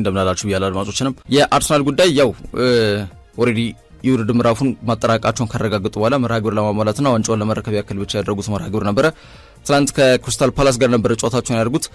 እንደምናላችሁ ያለ አድማጮችንም የአርሰናል ጉዳይ ያው ኦሬዲ የውድድር ምዕራፉን ማጠናቀቃቸውን ካረጋገጡ በኋላ መርሃ ግብር ለማሟላትና ዋንጫውን ለመረከብ ያክል ብቻ ያደረጉት መርሃ ግብር ነበረ። ትናንት ከክሪስታል ፓላስ ጋር ነበረ ጨዋታቸውን ያደርጉት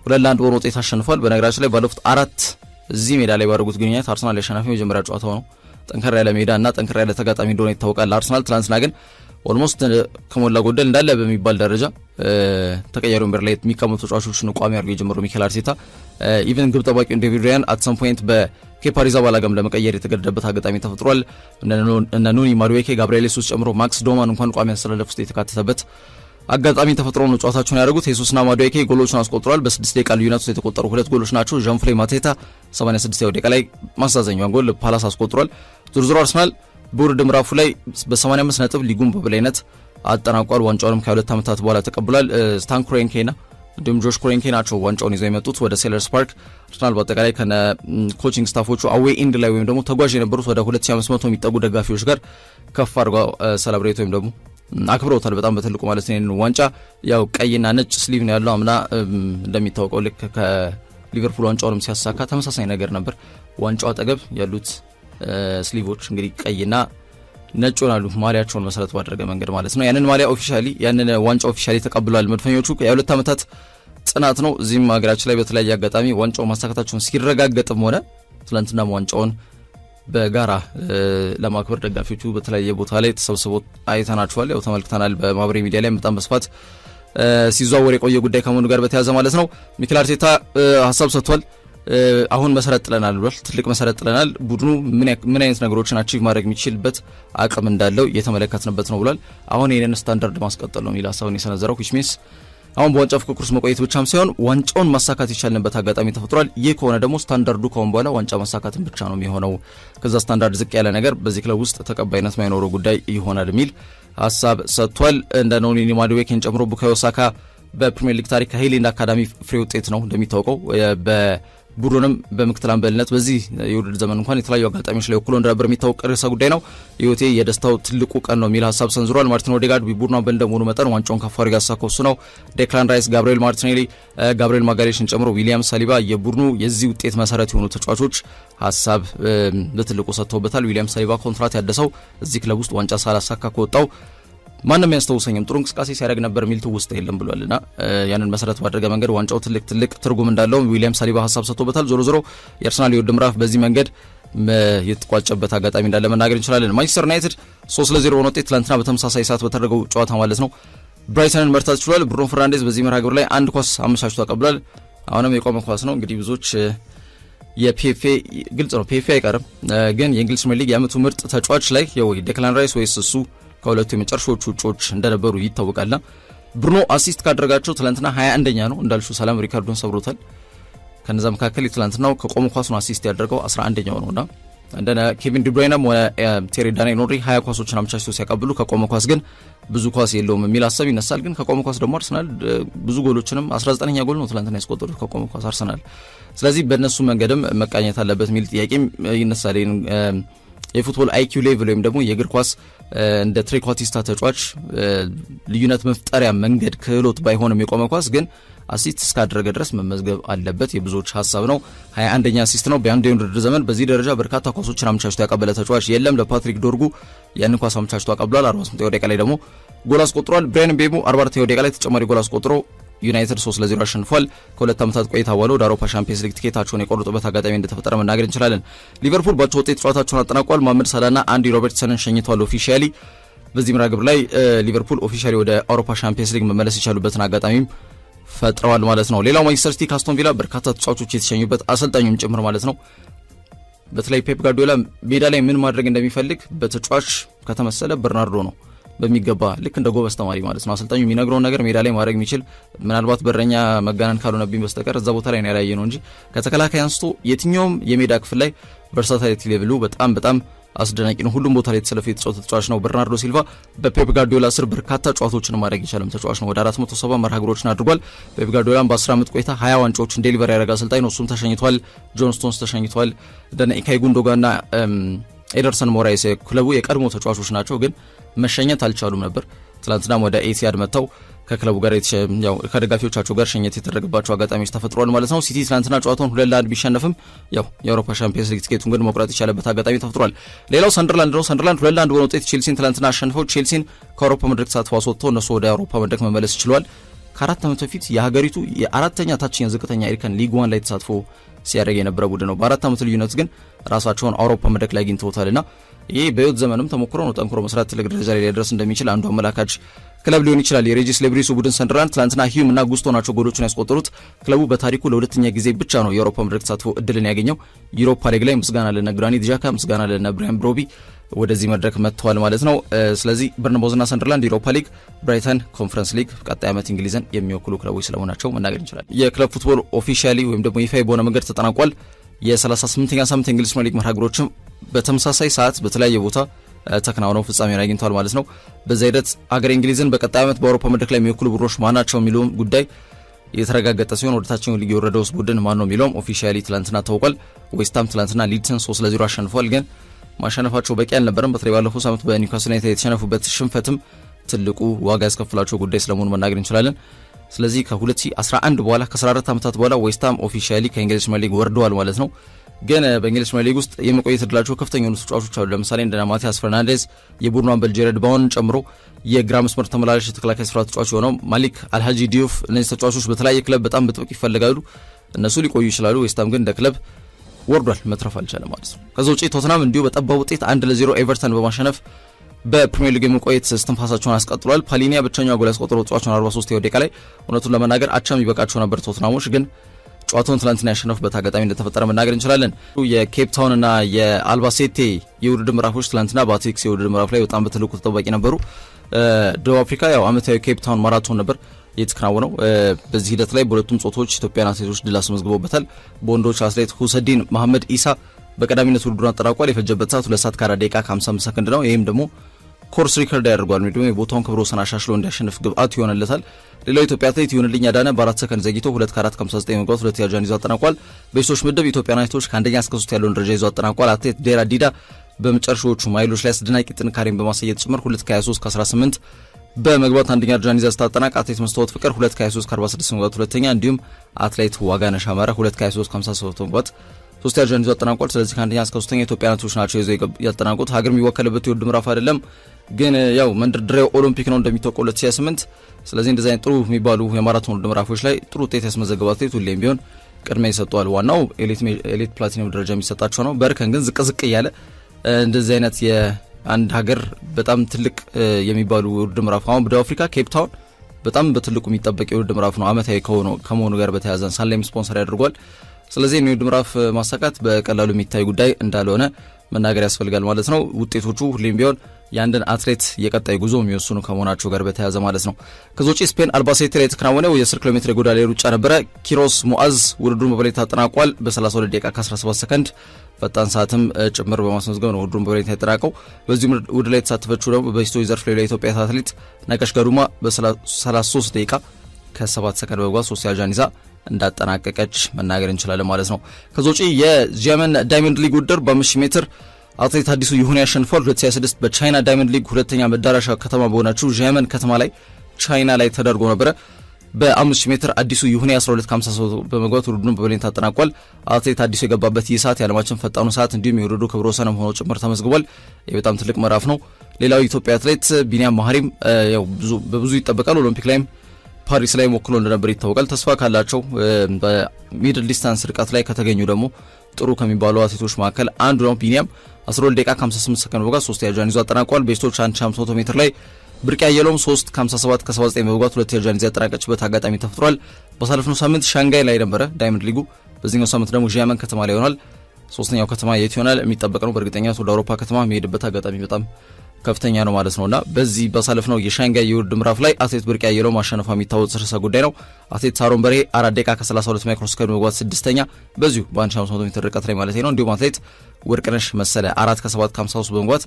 2-1 በሆነ ውጤት አሸንፏል። በነገራችን ላይ ባለፉት 4 እዚህ ሜዳ ላይ ባደረጉት ግንኙነት አርሰናል ያሸናፊው የመጀመሪያ ጨዋታው ነው። ጠንከር ያለ ሜዳ እና ጠንከር ያለ ተጋጣሚ እንደሆነ ይታወቃል አርሰናል። ትናንትና ግን ኦልሞስት ከሞላ ጎደል እንዳለ በሚባል ደረጃ ተቀያሪ ወንበር ላይ የሚቀመጡ ተጫዋቾችን ቋሚ አድርገው የጀመረው ሚኬል አርቴታ ኢቨን ግብ ጠባቂውን ዴቪድ ራያን አት ሰም ፖይንት በኬፓ አሪዛባላጋም ለመቀየር የተገደደበት አጋጣሚ ተፈጥሯል። እነ ኑኒ ማዱዌኬ፣ ጋብሪኤል ሱስ ጨምሮ ማክስ ዶማን እንኳን ቋሚ አሰላለፍ ውስጥ የተካተተበት አጋጣሚ ተፈጥሮ ነው ጨዋታቸውን ያደረጉት። ሄሱስና ማዱዌኬ ጎሎችን አስቆጥረዋል። በ6 ደቂቃ ልዩነት ውስጥ የተቆጠሩ 2 ጎሎች ናቸው። ዣንፍሬ ማቴታ 86ኛው ደቂቃ ላይ ማሳዘኛውን ጎል ፓላስ አስቆጥሯል። ዙርዙሩ አርሰናል በውድድር ምዕራፉ ላይ በ85 ነጥብ ሊጉን በበላይነት አጠናቋል። ዋንጫውንም ከ2 ዓመታት በኋላ ተቀብሏል። ስታን ክሮንኬና እንዲሁም ጆሽ ክሮንኬ ናቸው ዋንጫውን ይዘው የመጡት ወደ ሴለርስ ፓርክ። አርሰናል በአጠቃላይ ከነ ኮቺንግ ስታፎቹ አዌይ ኢንድ ላይ ወይም ደግሞ ተጓዥ የነበሩት ወደ 2500 የሚጠጉ ደጋፊዎች ጋር ከፍ አድርገው ሰለብሬት ወይም ደግሞ አክብረውታል። በጣም በትልቁ ማለት ነው። ዋንጫ ያው ቀይና ነጭ ስሊቭ ነው ያለው። አምና እንደሚታወቀው ልክ ከሊቨርፑል ዋንጫውንም ሲያሳካ ተመሳሳይ ነገር ነበር። ዋንጫው አጠገብ ያሉት ስሊቮች እንግዲህ ቀይና ነጭ ሆናሉ፣ ማሊያቸውን መሰረት ባደረገ መንገድ ማለት ነው። ያንን ማሊያ ኦፊሻሊ ያንን ዋንጫ ኦፊሻሊ ተቀብሏል መድፈኞቹ። የ2 ዓመታት ጽናት ነው። እዚህም ሀገራችን ላይ በተለያየ አጋጣሚ ዋንጫው ማሳካታቸውን ሲረጋገጥም ሆነ ትላንትና ዋንጫውን በጋራ ለማክበር ደጋፊዎቹ በተለያየ ቦታ ላይ ተሰብስበው አይተናቸዋል፣ ያው ተመልክተናል። በማህበራዊ ሚዲያ ላይ በጣም በስፋት ሲዘዋወር የቆየ ጉዳይ ከመሆኑ ጋር በተያያዘ ማለት ነው። ሚኬል አርቴታ ሀሳብ ሰጥቷል። አሁን መሰረት ጥለናል ብሏል። ትልቅ መሰረት ጥለናል። ቡድኑ ምን አይነት ነገሮችን አቺቭ ማድረግ የሚችልበት አቅም እንዳለው እየተመለከትንበት ነው ብሏል። አሁን ይህንን ስታንዳርድ ማስቀጠል ነው የሚል ሀሳቡን የሰነዘረው ዊች ሚንስ አሁን በዋንጫ ፉክክር ውስጥ መቆየት ብቻም ሳይሆን ዋንጫውን ማሳካት የቻልንበት አጋጣሚ ተፈጥሯል። ይህ ከሆነ ደግሞ ስታንዳርዱ ከሆነ በኋላ ዋንጫ ማሳካትን ብቻ ነው የሚሆነው። ከዛ ስታንዳርድ ዝቅ ያለ ነገር በዚህ ክለብ ውስጥ ተቀባይነት ማይኖረው ጉዳይ ይሆናል የሚል ሀሳብ ሰጥቷል። እንደ ኑኒ ማዱዌኬን ጨምሮ ቡካዮ ሳካ በፕሪሚየር ሊግ ታሪክ ከሄይላንድ አካዳሚ ፍሬ ውጤት ነው እንደሚታወቀው ቡድኑንም በምክትል አምበልነት በዚህ የውድድር ዘመን እንኳን የተለያዩ አጋጣሚዎች ላይ ወክሎ እንደነበር የሚታወቅ ርዕሰ ጉዳይ ነው። ህይወቴ የደስታው ትልቁ ቀን ነው የሚል ሀሳብ ሰንዝሯል። ማርቲን ኦዴጋርድ ቡድኑ አምበል እንደመሆኑ መጠን ዋንጫውን ከፍ አድርጎ ያሳካው እሱ ነው። ዴክላን ራይስ፣ ጋብሪኤል ማርቲኔሊ፣ ጋብሪኤል ማጋሌሽን ጨምሮ ዊሊያም ሳሊባ የቡድኑ የዚህ ውጤት መሰረት የሆኑ ተጫዋቾች ሀሳብ በትልቁ ሰጥተውበታል። ዊሊያም ሳሊባ ኮንትራት ያደሰው እዚህ ክለብ ውስጥ ዋንጫ ሳላሳካ ከወጣው ማንም ያስተውሰኝም ጥሩ እንቅስቃሴ ሲያደርግ ነበር የሚል ትውስታ የለም ብሏልና ያንን መሰረት ባደረገ መንገድ ዋንጫው ትልቅ ትርጉም እንዳለው ዊሊያም ሳሊባ ሀሳብ ሰጥቶበታል። ዞሮ ዞሮ የአርሰናል የውድድር ምዕራፍ በዚህ መንገድ የተቋጨበት አጋጣሚ እንዳለ መናገር እንችላለን። ማንቸስተር ዩናይትድ 3-0 በሆነ ውጤት ትላንትና በተመሳሳይ ሰዓት በተደረገው ጨዋታ ማለት ነው ብራይተንን መርታት ችሏል። ብሩኖ ፈርናንዴዝ በዚህ መርሃ ግብር ላይ አንድ ኳስ አመቻችቶ ተቀብሏል። አሁንም የቆመ ኳስ ነው። እንግዲህ ብዙዎች የፒኤፍኤ ግልጽ ነው ፒኤፍኤ አይቀርም፣ ግን የእንግሊዝ ፕሪሚየር ሊግ የዓመቱ ምርጥ ተጫዋች ላይ ዴክላን ራይስ ወይስ እሱ ከሁለቱ የመጨረሻዎቹ ውጮች እንደነበሩ ይታወቃልና ብሩኖ አሲስት ካደረጋቸው ትላንትና 21ኛ ነው እንዳልሹ ሰላም ሪካርዶን ሰብሮታል። ከነዛ መካከል ትላንትናው ከቆመ ኳስ ነው አሲስት ያደረገው 11ኛው ነውና እንደነ ኬቪን ዲብራይናም ሆነ ቴሪ ዳንኤል ኖሪ 20 ኳሶችን አመቻችተው ሲያቀብሉ ከቆመ ኳስ ግን ብዙ ኳስ የለውም የሚል ሀሳብ ይነሳል። ግን ከቆመ ኳስ ደግሞ አርሰናል ብዙ ጎሎችንም 19ኛ ጎል ነው ትላንትና ያስቆጠሩት ከቆመ ኳስ አርሰናል። ስለዚህ በእነሱ መንገድም መቃኘት አለበት የሚል ጥያቄም ይነሳል። የፉትቦል አይኪው ሌቭል ወይም ደግሞ የእግር ኳስ እንደ ትሬኳቲስታ ተጫዋች ልዩነት መፍጠሪያ መንገድ ክህሎት ባይሆንም የቆመ ኳስ ግን አሲስት እስካደረገ ድረስ መመዝገብ አለበት የብዙዎች ሀሳብ ነው። 21ኛ አሲስት ነው በአንድ የውድድር ዘመን። በዚህ ደረጃ በርካታ ኳሶችን አመቻችቶ ያቀበለ ተጫዋች የለም። ለፓትሪክ ዶርጉ ያንን ኳስ አመቻችቶ አቀብሏል። 48ኛው ደቂቃ ላይ ደግሞ ጎል አስቆጥሯል። ብራያን ቤሞ 44ኛው ደቂቃ ላይ ተጨማሪ ጎል አስቆጥሮ ዩናይትድ 3-0 አሸንፏል። ከ2 ዓመታት ቆይታ በኋላ ወደ አውሮፓ ሻምፒየንስ ሊግ ቲኬታቸውን የቆረጡበት አጋጣሚ እንደተፈጠረ መናገር እንችላለን። ሊቨርፑል ባቸው ውጤት ጨዋታቸውን አጠናቋል። መሐመድ ሳላህና አንዲ ሮበርትሰንን ሸኝቷል ኦፊሻሊ። በዚህ ምዕራፍ ላይ ሊቨርፑል ኦፊሻሊ ወደ አውሮፓ ሻምፒየንስ ሊግ መመለስ የቻሉበትን አጋጣሚም ፈጥረዋል ማለት ነው። ሌላው ማንቸስተር ሲቲ ካስቶን ቪላ በርካታ ተጫዋቾች የተሸኙበት አሰልጣኙም ጭምር ማለት ነው። በተለይ ፔፕ ጋርዲዮላ ሜዳ ላይ ምን ማድረግ እንደሚፈልግ በተጫዋች ከተመሰለ በርናርዶ ነው በሚገባ ልክ እንደ ጎበዝ ተማሪ ማለት ነው። አሰልጣኙ የሚነግረውን ነገር ሜዳ ላይ ማድረግ የሚችል ምናልባት በረኛ መጋነን ካልሆነብኝ በስተቀር እዛ ቦታ ላይ ነው ያላየ ነው እንጂ ከተከላካይ አንስቶ የትኛውም የሜዳ ክፍል ላይ ቨርሳታሊቲ ሌቭሉ በጣም አስደናቂ ነው። ሁሉም ቦታ ላይ የተሰለፈ የተጫወተ ተጫዋች ነው። በርናርዶ ሲልቫ በፔፕ ጋርዲዮላ ስር በርካታ ጨዋታዎችን ማድረግ የቻለም ተጫዋች ነው። ወደ 470 መርሃ ግብሮችን አድርጓል። ፔፕ ጋርዲዮላም በ10 ዓመት ቆይታ 20 ዋንጫዎችን ዴሊቨር ያደረገ አሰልጣኝ ነው። እሱም ተሸኝቷል። ጆን ስቶንስ ተሸኝቷል። ደነ ኢካይ ጉንዶጋና ኤደርሰን ሞራይስ ክለቡ የቀድሞ ተጫዋቾች ናቸው፣ ግን መሸኘት አልቻሉም ነበር። ትላንትናም ወደ ኤቲሃድ መጥተው ከክለቡ ጋር ያው ከደጋፊዎቻቸው ጋር ሸኘት የተደረገባቸው አጋጣሚዎች ተፈጥሯል ማለት ነው። ሲቲ ትላንትና ጨዋታውን 2-1 ቢሸነፍም ያው የአውሮፓ ሻምፒየንስ ሊግ ቲኬቱን ግን መቁረጥ የቻለበት አጋጣሚ ተፈጥሯል። ሌላው ሰንደርላንድ ነው። ሰንደርላንድ 2-1 በሆነ ውጤት ቼልሲን ትላንትና አሸንፈው ቼልሲን ከአውሮፓ መድረክ ተሳትፎ አስወጥተው እነሱ ወደ አውሮፓ መድረክ መመለስ ችሏል። ከ4 ዓመት በፊት የሀገሪቱ የአራተኛ ታችኛ ዝቅተኛ ኤሪካን ሊግ 1 ላይ ተሳትፎ ሲያደርግ የነበረ ቡድን ነው። በ4 ዓመት ልዩነት ግን ራሳቸውን አውሮፓ መድረክ ላይ አግኝተውታልና ይሄ በህይወት ዘመንም ተሞክሮ ነው። ጠንክሮ መስራት ትልቅ ደረጃ ላይ ሊደርስ እንደሚችል አንዱ አመላካች ክለብ ሊሆን ይችላል። የሬጂስ ሌብሪሱ ቡድን ሰንደርላንድ ትላንትና ሂዩም እና ጉስቶ ናቸው ጎሎቹን ያስቆጠሩት። ክለቡ በታሪኩ ለሁለተኛ ጊዜ ብቻ ነው የአውሮፓ መድረክ ተሳትፎ እድልን ያገኘው። ዩሮፓ ሊግ ላይ ምስጋና ለነ ግራኒት ዣካ፣ ምስጋና ለነ ብራያን ብሮቢ ወደዚህ መድረክ መጥተዋል ማለት ነው። ስለዚህ በርንማውዝና ሰንደርላንድ ዩሮፓ ሊግ፣ ብራይተን ኮንፈረንስ ሊግ ቀጣይ ዓመት እንግሊዝን የሚወክሉ ክለቦች ስለሆናቸው መናገር እንችላለን። የክለብ ፉትቦል ኦፊሻሊ ወይም ደግሞ ይፋ በሆነ መንገድ ተጠናቋል። የ38ኛ ሳምንት የእንግሊዝ ፕሪሚየር ሊግ መርሃ ግብሮችም በተመሳሳይ ሰዓት በተለያየ ቦታ ተከናውነው ፍጻሜውን አግኝተዋል ማለት ነው። በዛ ሂደት አገር እንግሊዝን በቀጣይ ዓመት በአውሮፓ መድረክ ላይ የሚወክሉ ቡድኖች ማናቸው የሚለውም ጉዳይ የተረጋገጠ ሲሆን ወደ ታችኛው ሊግ የወረደውስ ቡድን ማን ነው የሚለውም ኦፊሻሊ ትላንትና ታውቋል። ዌስትሃም ትላንትና ሊድስን 3-0 አሸንፏል። ግን ማሸነፋቸው በቂ አልነበረም። በተለይ ባለፈው ሳምንት በኒውካስል ዩናይትድ የተሸነፉበት ሽንፈትም ትልቁ ዋጋ ያስከፍላቸው ጉዳይ ስለመሆኑ መናገር እንችላለን። ስለዚህ ከ2011 በኋላ ከ14 ዓመታት በኋላ ዌስትሃም ኦፊሻሊ ከእንግሊዝ ፕሪሚየር ሊግ ወርደዋል ማለት ነው። ግን በእንግሊዝ ፕሪሚየር ሊግ ውስጥ የመቆየት እድላቸው ከፍተኛ የሆኑ ተጫዋቾች አሉ። ለምሳሌ እንደ ማቲያስ ፈርናንዴዝ፣ የቡድኑ አምበል ጄረድ ባውን ጨምሮ የግራ መስመር ተመላላሽ የተከላካይ ስፍራ ተጫዋች የሆነው ማሊክ አልሃጂ ዲዩፍ፣ እነዚህ ተጫዋቾች በተለያየ ክለብ በጣም በጥብቅ ይፈልጋሉ። እነሱ ሊቆዩ ይችላሉ። ዌስትሃም ግን እንደ ክለብ ወርዷል፣ መትረፍ አልቻለም ማለት ነው። ከዛ ውጪ ቶተናም እንዲሁ በጠባብ ውጤት 1-0 ኤቨርተን በማሸነፍ በፕሪሚየር ሊግ የመቆየት እስትንፋሳቸውን አስቀጥሏል። ፓሊኒያ ብቸኛው ጎል ያስቆጠረው ተጫዋቹን 43 ደቂቃ ላይ እውነቱን ለመናገር አቻም ይበቃቸው ነበር ቶተናሞች ግን ጨዋታውን ትላንትና ያሸነፉበት አጋጣሚ እንደተፈጠረ መናገር እንችላለን። የኬፕ ታውን እና የአልባሴቴ የውድድር ምዕራፎች ትላንትና በአትሌቲክስ የውድድር ምዕራፍ ላይ በጣም በትልቁ ተጠባቂ ነበሩ። ደቡብ አፍሪካ ያው ዓመታዊ ኬፕ ታውን ማራቶን ነበር የተከናወነው። በዚህ ሂደት ላይ በሁለቱም ጾታዎች ኢትዮጵያውያን አትሌቶች ድል አስመዝግበውበታል። በወንዶች አትሌት ሁሰዲን መሐመድ ኢሳ በቀዳሚነት ውድድሩን አጠናቋል። የፈጀበት ሰዓት 2 ሰዓት ከ4 ደቂቃ ከ55 ሰከንድ ነው። ይህም ደግሞ ኮርስ ሪከርድ ያደርጓል ወይ ደግሞ የቦታውን ክብረ ወሰን አሻሽሎ እንዲያሸንፍ ግብአት ይሆንለታል። ሌላው ኢትዮጵያ አትሌት ይሁንልኝ አዳነ በ4 ሰከንድ ዘግይቶ 2 ከ4 ከ59 መግባት ሁለተኛ ደረጃን ይዞ አጠናቋል። በሴቶች ምድብ ኢትዮጵያውያን አትሌቶች ከአንደኛ እስከ 3 ያለውን ደረጃ ይዞ አጠናቋል። አትሌት ዴራ ዲዳ በመጨረሻዎቹ ማይሎች ላይ አስደናቂ ጥንካሬን በማሳየት ጭምር 2 ከ23 ከ18 በመግባት አንደኛ ደረጃን ይዛ ስታጠናቅ አትሌት መስታወት ፍቅር 2 ከ23 ከ46 መግባት ሁለተኛ፣ እንዲሁም አትሌት ዋጋነሽ አማረ 2 ከ23 ከ57 መግባት ሶስተኛ ደረጃን ይዞ አጠናቋል። ስለዚህ ከአንደኛ እስከ 3ኛ ኢትዮጵያውያን አትሌቶች ናቸው ይዘው ያጠናቁት። ሀገር የሚወከልበት የውድድር ምዕራፍ አይደለም ግን ያው መንደርደሪያው ኦሎምፒክ ነው እንደሚታወቀው 2028። ስለዚህ እንደዚህ አይነት ጥሩ የሚባሉ የማራቶን ውድድር ምዕራፎች ላይ ጥሩ ውጤት ያስመዘገቡ አትሌት ሁሌም ቢሆን ቅድሚያ ይሰጠዋል። ዋናው ኤሊት ፕላቲኒየም ደረጃ የሚሰጣቸው ነው። በርከን ግን ዝቅ እያለ እንደዚህ አይነት የአንድ ሀገር በጣም ትልቅ የሚባሉ ውድድር ምዕራፍ አሁን በደቡብ አፍሪካ ኬፕ ታውን በጣም በትልቁ የሚጠበቅ የውድድር ምዕራፍ ነው። ዓመታዊ ከመሆኑ ጋር በተያያዘ ሳንላይም ስፖንሰር ያደርጓል። ስለዚህ የውድድር ምዕራፍ ማሳካት በቀላሉ የሚታይ ጉዳይ እንዳልሆነ መናገር ያስፈልጋል ማለት ነው። ውጤቶቹ ሁሌም ቢሆን የአንድን አትሌት የቀጣይ ጉዞ የሚወስኑ ከመሆናቸው ጋር በተያያዘ ማለት ነው። ከዚህ ውጪ ስፔን አልባሴቴ ላይ የተከናወነው የ10 ኪሎ ሜትር የጎዳና ላይ ሩጫ ነበረ። ኪሮስ ሙአዝ ውድድሩን በበላይ ተጠናቋል። በ32 ደቂቃ ከ17 ሰከንድ ፈጣን ሰዓትም ጭምር በማስመዝገብ ነው ውድድሩን በበላይ የተጠናቀው። በዚህ ውድድር ላይ የተሳተፈችው ደግሞ በሂስቶሪ ዘርፍ ላይ ኢትዮጵያ አትሌት ነቀሽ ገዱማ በ33 ደቂቃ ከ7 ሰከንድ በመግባት 3 ደረጃን ይዛ እንዳጠናቀቀች መናገር እንችላለን ማለት ነው። ከዚህ ውጪ የጀርመን ዳይመንድ ሊግ ውድድር በ5000 ሜትር አትሌት አዲሱ ይሁኔ ያሸንፏል። 2026 በቻይና ዳይመንድ ሊግ ሁለተኛ መዳረሻ ከተማ በሆነችው ጀርመን ከተማ ላይ ቻይና ላይ ተደርጎ ነበረ። በ5000 ሜትር አዲሱ ይሁኔ 12:53 በመግባት ውድድሩን በበላይ ተጠናቋል። አትሌት አዲሱ የገባበት ይህ ሰዓት የዓለማችን ፈጣኑ ሰዓት እንዲሁም የውድድሩ ክብረ ወሰንም ሆኖ ጭምር ተመዝግቧል። ይህ በጣም ትልቅ ምዕራፍ ነው። ሌላው ኢትዮጵያ አትሌት ቢኒያም መሐሪም ያው በብዙ ይጠበቃል። ኦሎምፒክ ላይም ፓሪስ ላይ ወክሎ እንደነበር ይታወቃል። ተስፋ ካላቸው በሚድል ዲስታንስ ርቀት ላይ ከተገኙ ደግሞ ጥሩ ከሚባሉ አትሌቶች መካከል አንዱ ነው። ቢኒያም 12 ደቂቃ 58 ሰከንድ በመግባት 3 ደረጃን ይዞ አጠናቋል። በሴቶች 1500 ሜትር ላይ ብርቅ ያየለውም 3 57 ከ79 በመግባት 2 ደረጃን ይዛ ያጠናቀችበት አጋጣሚ ተፈጥሯል። ባሳለፍነው ሳምንት ሻንጋይ ላይ ነበረ ዳይመንድ ሊጉ። በዚህኛው ሳምንት ደግሞ ዣመን ከተማ ላይ ይሆናል። ሶስተኛው ከተማ የት ይሆናል የሚጠበቅ ነው። በእርግጠኛነት ወደ አውሮፓ ከተማ የሚሄድበት አጋጣሚ በጣም ከፍተኛ ነው ማለት ነውና በዚህ ባሳለፍነው የሻንጋይ የውድድር ምዕራፍ ላይ አትሌት ብርቅ ያየለው ማሸነፏ የሚታወቅ ርዕሰ ጉዳይ ነው። አትሌት ሳሮን በርሄ 4 ደቂቃ ከ32 ማይክሮ ሰከንድ በመግባት 6ኛ በዚሁ በ1500 ሜትር ርቀት ላይ ማለት ነው። እንዲሁም አትሌት ወርቅነሽ መሰለ 4 ከ7 ከ53 በመግባት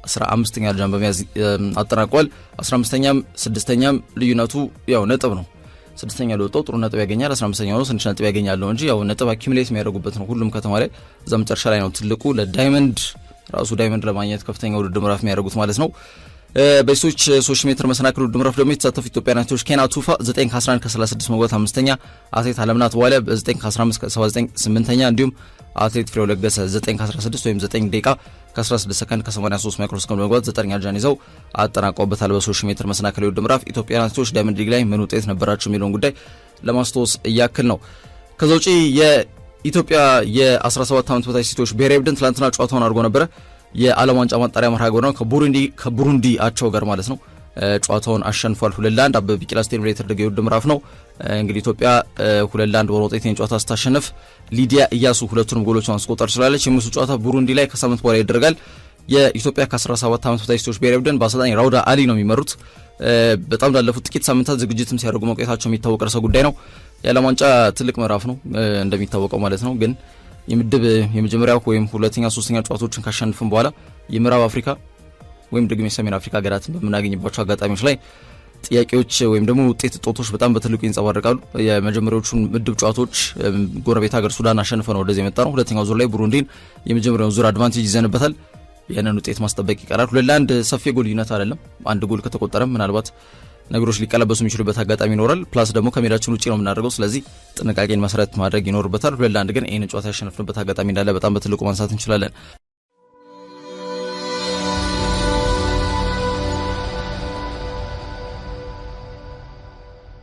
15ኛ ደረጃን በመያዝ አጠናቋል። 15ኛም 6ኛም ልዩነቱ ያው ነጥብ ነው። 6ኛ ለወጣው ጥሩ ነጥብ ያገኛል። 15ኛው ነው ትንሽ ነጥብ ያገኛል እንጂ ያው ነጥብ አኪሙሌት የሚያደርጉበት ነው ሁሉም ከተማ ላይ። እዛ መጨረሻ ላይ ነው ትልቁ ለዳይመንድ ራሱ ዳይመንድ ለማግኘት ከፍተኛ ውድድር ምዕራፍ የሚያደርጉት ማለት ነው። በሴቶች 3 ሜትር መሰናክል ውድድር ምዕራፍ ደግሞ የተሳተፉ ኢትዮጵያውያን አትሌቶች ኬና ቱፋ 9 ከ11 ከ36 መግባት 5ኛ፣ አትሌት አለምናት ዋሊያ 9 ከ15 ከ79 8ኛ፣ እንዲሁም አትሌት ፍሬው ለገሰ 9 ከ16 ወይም 9 ደቂቃ ከ16 ሰከንድ ከ83 ማይክሮ ሰከንድ መግባት 9ኛ ደረጃን ይዘው አጠናቀውበታል። በ3 ሜትር መሰናክል ውድድር ምዕራፍ ኢትዮጵያውያን አትሌቶች ዳይመንድ ሊግ ላይ ምን ውጤት ነበራቸው የሚለውን ጉዳይ ለማስታወስ እያክል ነው። ከዛ ውጪ የኢትዮጵያ የ17 ዓመት በታች ሴቶች ብሔራዊ ቡድን ትላንትና ጨዋታውን አድርጎ ነበረ። የዓለም ዋንጫ ማጣሪያ መርሃ ግብር ነው ከቡሩንዲ አቻው ጋር ማለት ነው። ጨዋታውን አሸንፏል 2-1 አበበ ቢቂላ ስቴዲየም ላይ የተደረገ የውድድር ምዕራፍ ነው። እንግዲህ ኢትዮጵያ 2-1 በሆነ ውጤት ጨዋታ ስታሸንፍ ሊዲያ ኢያሱ ሁለቱንም ጎሎቿን ማስቆጠር ችላለች። የምሱ ጨዋታ ቡሩንዲ ላይ ከሳምንት በኋላ ይደረጋል። የኢትዮጵያ ከ17 ዓመት በታች ሴቶች ብሔራዊ ቡድን በአሰልጣኝ ራውዳ አሊ ነው የሚመሩት። በጣም ላለፉት ጥቂት ሳምንታት ዝግጅትም ሲያደርጉ መቆየታቸው የሚታወቅ ርዕሰ ጉዳይ ነው። የዓለም ዋንጫ ትልቅ ምዕራፍ ነው እንደሚታወቀው ማለት ነው። ግን የምድብ የመጀመሪያው ወይም ሁለተኛ ሶስተኛ ጨዋታዎችን ካሸነፍን በኋላ የምዕራብ አፍሪካ ወይም ደግሞ የሰሜን አፍሪካ ሀገራትን በምናገኝባቸው አጋጣሚዎች ላይ ጥያቄዎች ወይም ደግሞ ውጤት ጦቶች በጣም በትልቁ ይንጸባረቃሉ። የመጀመሪያዎቹን ምድብ ጨዋታዎች ጎረቤት ሀገር ሱዳን አሸንፈ ነው ወደዚህ የመጣ ነው። ሁለተኛው ዙር ላይ ቡሩንዲን የመጀመሪያውን ዙር አድቫንቴጅ ይዘንበታል። ያንን ውጤት ማስጠበቅ ይቀራል። 2-1 ሰፊ ጎል ልዩነት አይደለም። አንድ ጎል ከተቆጠረም ምናልባት ነገሮች ሊቀለበሱ የሚችሉበት አጋጣሚ ይኖራል። ፕላስ ደግሞ ከሜዳችን ውጪ ነው የምናደርገው። ስለዚህ ጥንቃቄን መሰረት ማድረግ ይኖርበታል። 2-1 ግን ይህን ጨዋታ ያሸነፍንበት አጋጣሚ እንዳለ በጣም በትልቁ ማንሳት እንችላለን።